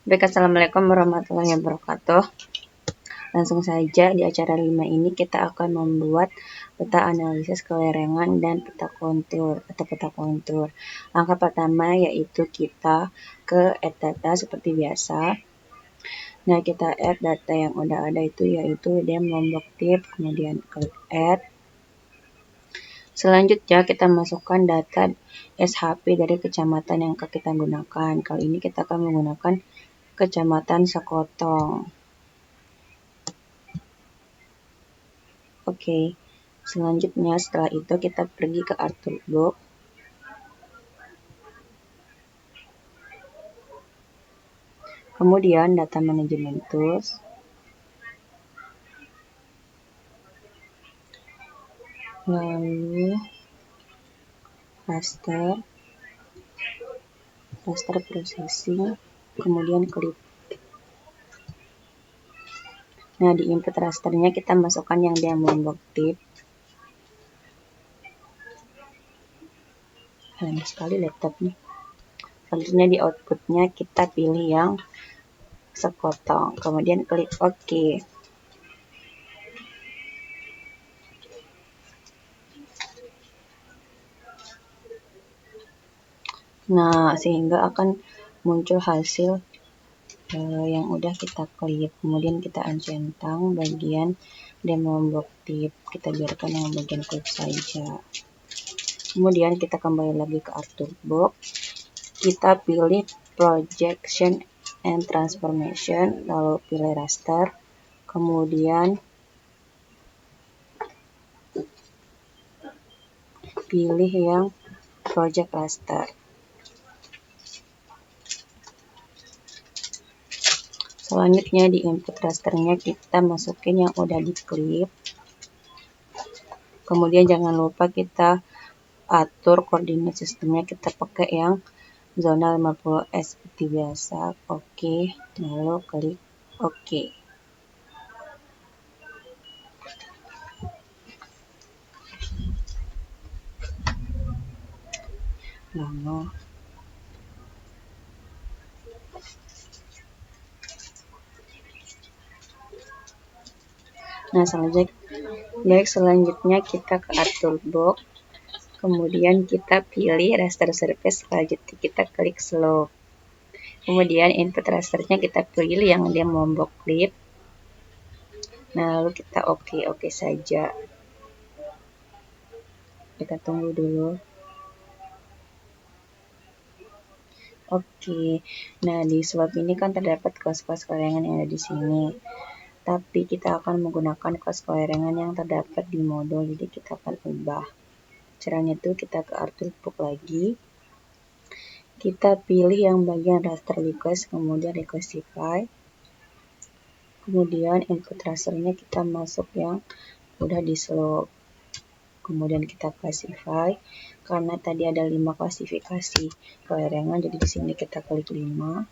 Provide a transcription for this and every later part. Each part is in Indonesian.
Baik, assalamualaikum warahmatullahi wabarakatuh. Langsung saja di acara 5 ini kita akan membuat peta analisis kelerengan dan peta kontur atau peta kontur. Langkah pertama yaitu kita ke add data seperti biasa. Nah, kita add data yang udah ada itu yaitu dem lombok tip, kemudian klik add. Selanjutnya kita masukkan data SHP dari kecamatan yang kita gunakan. Kali ini kita akan menggunakan Kecamatan Sekotong. Oke, selanjutnya setelah itu kita pergi ke Artwork. Kemudian data manajemen tools. Lalu raster processing, kemudian klik. Nah, di input rasternya kita masukkan yang dia lombok tip. Lama sekali laptopnya. Selanjutnya di outputnya kita pilih yang Sekotong, kemudian klik OK. Nah, sehingga akan muncul hasil yang udah kita klik. Kemudian kita uncentang bagian demo lombok tip, kita biarkan yang bagian klik saja. Kemudian kita kembali lagi ke Artwork, kita pilih projection and transformation, lalu pilih raster, kemudian pilih yang project raster. Selanjutnya di input rasternya kita masukin yang udah diklik. Kemudian jangan lupa kita atur koordinat sistemnya, kita pakai yang zona 50S seperti biasa. Oke, lalu klik OK. Lama. Nah, selanjutnya kita ke Artwork, kemudian kita pilih raster surface, selanjutnya kita klik slope. Kemudian input rasternya kita pilih yang dia lombok clip. Nah, lalu kita OK saja. Kita tunggu dulu. Oke, nah di swap ini kan terdapat kelas-kelas kelengan yang ada di sini. Tapi kita akan menggunakan kelas kelengan yang terdapat di modul, jadi kita akan ubah. Caranya itu kita ke Artwork lagi. Kita pilih yang bagian raster request, kemudian requestify. Kemudian input rasternya kita masuk yang udah di slope. Kemudian kita classify, karena tadi ada 5 klasifikasi kelerengan, jadi di sini kita klik 5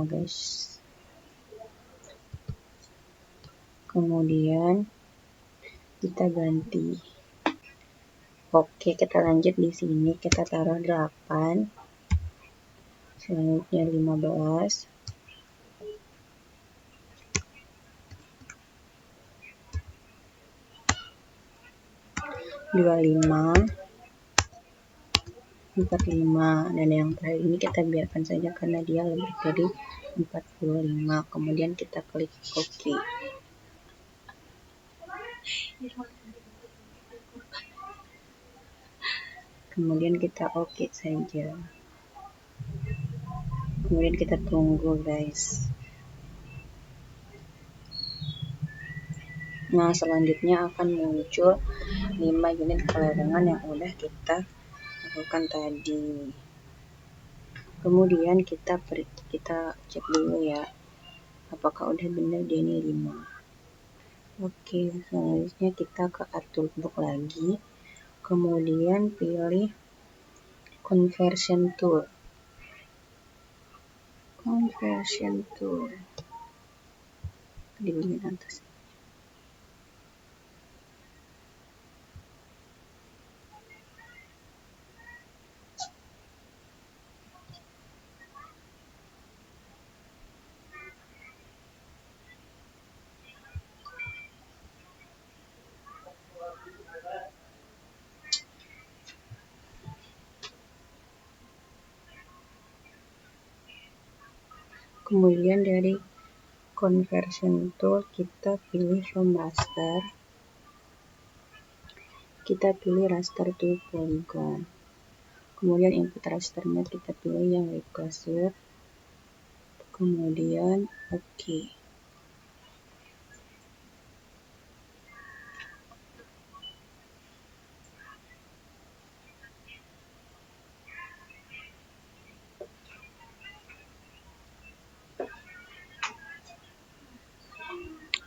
guys. Kemudian kita ganti. Oke, kita lanjut di sini, kita taruh 8. Selanjutnya 15. 25, 45, dan yang terakhir ini kita biarkan saja karena dia lebih dari 45. Kemudian kita klik OK. Kemudian kita OK saja. Kemudian kita tunggu guys. Nah, selanjutnya akan muncul 5 unit kelerengan yang udah kita lakukan tadi. Kemudian kita cek dulu ya, apakah udah benar dia ini 5. Oke, selanjutnya kita ke Artwork lagi, kemudian pilih conversion tool. Di bagian atas. Kemudian dari conversion tool kita pilih from raster, kita pilih raster to polygon. Kemudian input rasternya kita pilih yang recursive, kemudian OK.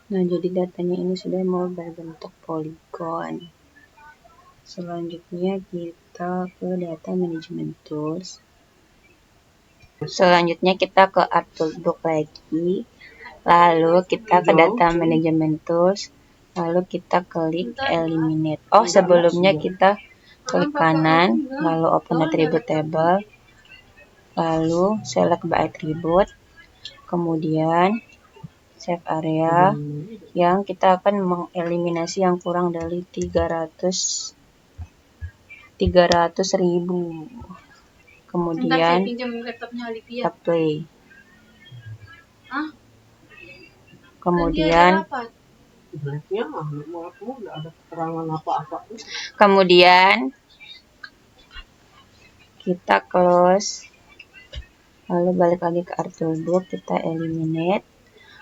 Nah, jadi datanya ini sudah mau berbentuk polygon. Selanjutnya kita ke data management tools. Selanjutnya kita ke art toolbox lagi. Lalu kita ke data management tools. Lalu kita klik eliminate. Oh, sebelumnya kita klik kanan, lalu open attribute table. Lalu select by attribute. Kemudian save area yang kita akan mengeliminasi yang kurang dari 300.000. Kemudian kita play. Kemudian kita close. Lalu balik lagi ke art toolbox, kita eliminate.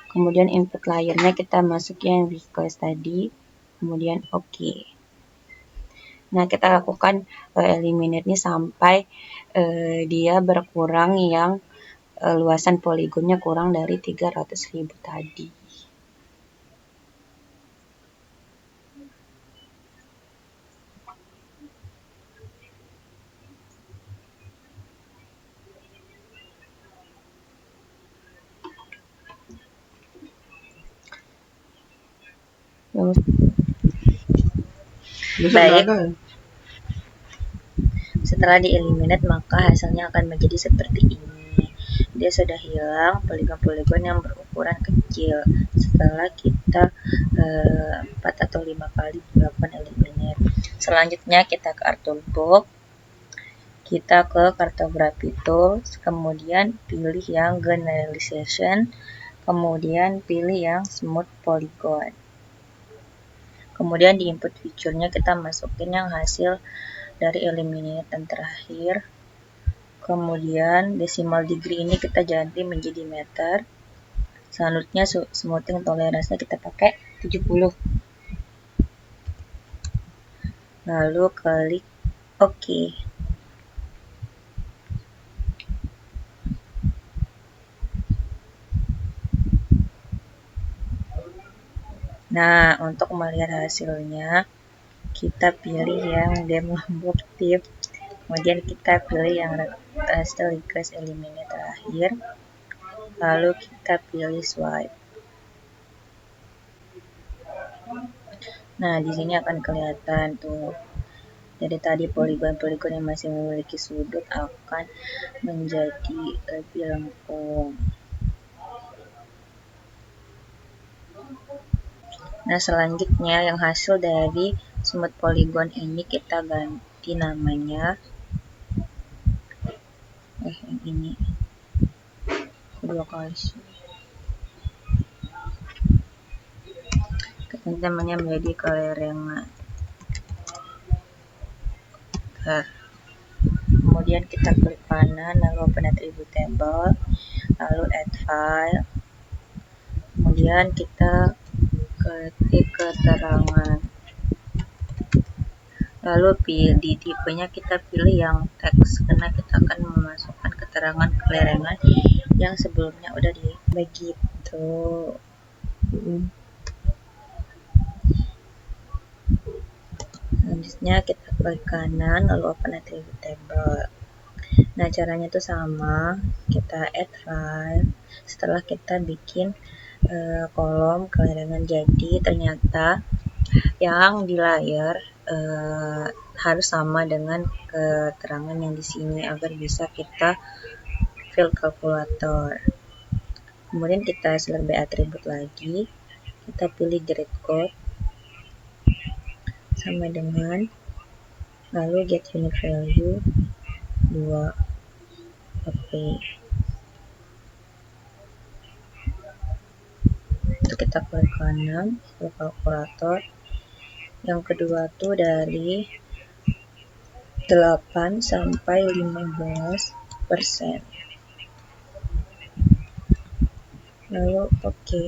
Kemudian input layernya kita masukin yang request tadi. Kemudian OK. Nah, kita lakukan eliminate-nya sampai dia berkurang yang luasan poligonnya kurang dari 300.000 tadi. Baik. Setelah di-eliminate maka hasilnya akan menjadi seperti ini. Dia sudah hilang poligon-poligon yang berukuran kecil setelah kita 4 atau 5 kali melakukan eliminate. Selanjutnya kita ke art toolbox, kita ke cartography tools, kemudian pilih yang generalization, kemudian pilih yang smooth polygon. Kemudian di input feature-nya kita masukin yang hasil dari eliminate yang terakhir. Kemudian decimal degree ini kita ganti menjadi meter. Selanjutnya smoothing tolerance-nya kita pakai 70. Lalu klik OK. Nah, untuk melihat hasilnya, kita pilih yang delombok tip. Kemudian kita pilih yang hasil request eliminate terakhir. Lalu kita pilih swipe. Nah, di sini akan kelihatan tuh. Jadi tadi poligon-poligon yang masih memiliki sudut akan menjadi lebih lengkung. Nah, selanjutnya yang hasil dari smooth polygon ini kita ganti namanya. Yang ini kedua kali. Ganti namanya menjadi kelerengan. Kemudian kita klik kanan, lalu open attribute table, lalu add file. Kemudian kita ketik keterangan. Lalu di tipenya kita pilih yang teks karena kita akan memasukkan keterangan kelerengan yang sebelumnya udah begitu. Selanjutnya kita klik kanan lalu open attribute table. Nah, caranya itu sama, kita add file. Setelah kita bikin kolom kelerengan, jadi ternyata yang di layar harus sama dengan keterangan yang di sini agar bisa kita fill kalkulator. Kemudian kita select by attribute lagi, kita pilih grade code sama dengan, lalu get unique value 2. Oke. kita klik kanan ke kalkulator. Yang kedua tuh dari 8 sampai 15%. Lalu oke.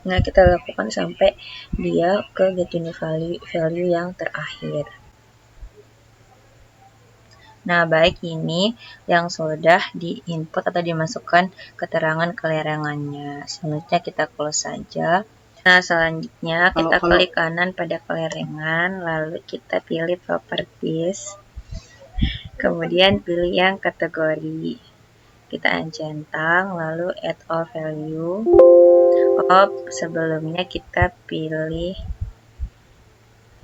Nah, kita lakukan sampai dia ke get unique value yang terakhir. Nah, baik, ini yang sudah diinput atau dimasukkan keterangan kelerengannya. Selanjutnya kita close saja. Nah, selanjutnya kita klik kanan pada kelerengan, lalu kita pilih properties. Kemudian pilih yang kategori. Kita centang, lalu add all value. Sebelumnya kita pilih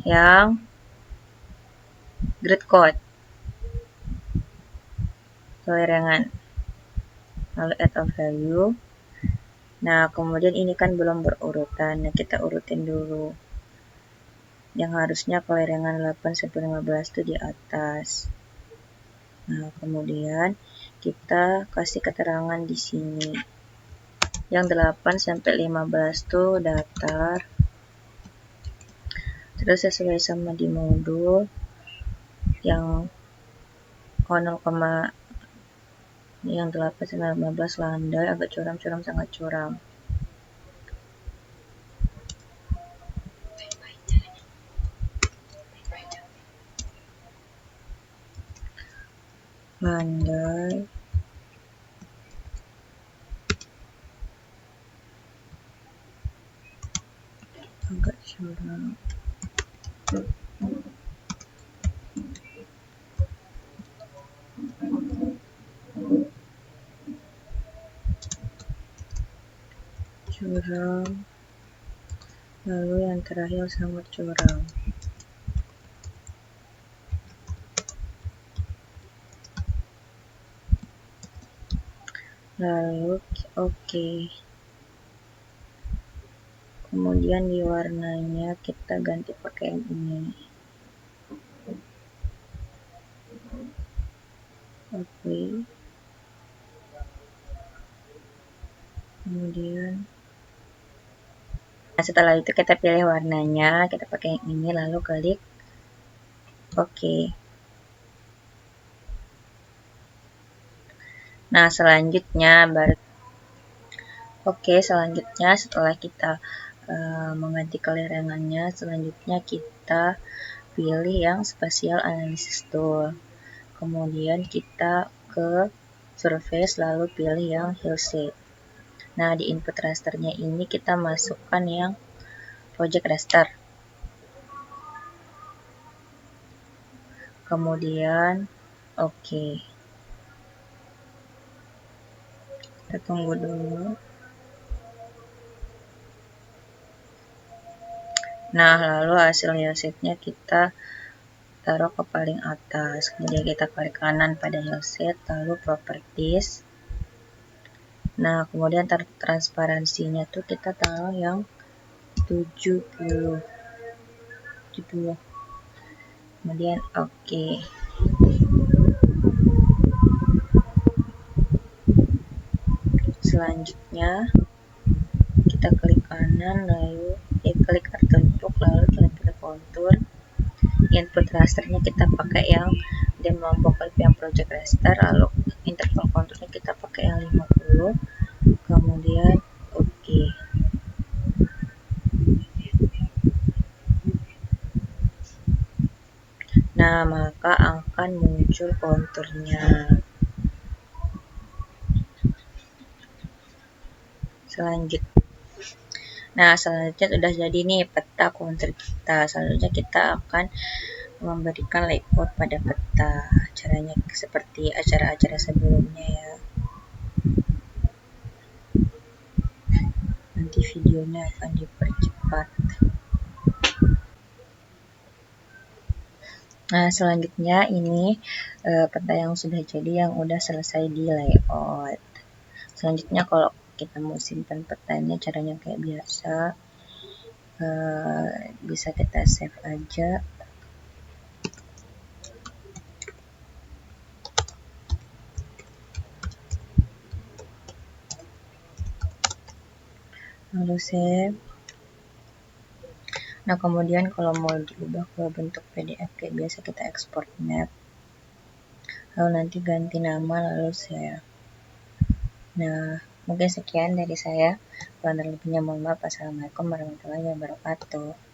yang grid code kelerengan, lalu add all value. Nah, kemudian ini kan belum berurutan. Nah, kita urutin dulu. Yang harusnya kelerengan 8 sampai 15 itu di atas. Nah, kemudian kita kasih keterangan di sini. Yang 8 sampai 15 itu datar. Terus sesuai sama di modul yang 0, yang 8 sampai 15 landai, agak curam, sangat curam. Landai, agak curam. Curam. Lalu yang terakhir sangat curam. Lalu oke. Kemudian di warnanya kita ganti pakai yang ini. Oke. Kemudian setelah itu kita pilih warnanya, kita pakai yang ini, lalu klik oke. Nah, selanjutnya selanjutnya setelah kita mengganti kelerengannya, selanjutnya kita pilih yang spatial analysis tool. Kemudian kita ke surface, lalu pilih yang hillside. Nah, di input rasternya ini kita masukkan yang project raster. Kemudian oke. Kita tunggu dulu. Nah, lalu hasil hillside-nya kita taruh ke paling atas. Kemudian kita klik kanan pada hillside, lalu properties. Nah, kemudian transparansinya tuh kita taruh yang 70. Kemudian oke. Selanjutnya kita klik kanan, lalu klik artwork, lalu kita pilih kontur. Input rasternya kita pakai yang demombok yang project raster, lalu interval konturnya kita pakai yang 50. Kemudian oke. Nah, maka akan muncul konturnya. Nah, selanjutnya sudah jadi nih peta kontur kita. Selanjutnya kita akan memberikan layout pada peta. Caranya seperti acara-acara sebelumnya ya. Nanti videonya akan dipercepat. Nah, selanjutnya ini peta yang sudah jadi, yang udah selesai di layout. Selanjutnya kalau kita mau simpan petanya, caranya kayak biasa, bisa kita save aja. lalu save. Nah, kemudian kalau mau diubah ke bentuk PDF kayak biasa, kita ekspor map, lalu nanti ganti nama, lalu save. Nah, mungkin sekian dari saya. Kurang lebihnya mohon maaf. Assalamualaikum warahmatullahi wabarakatuh.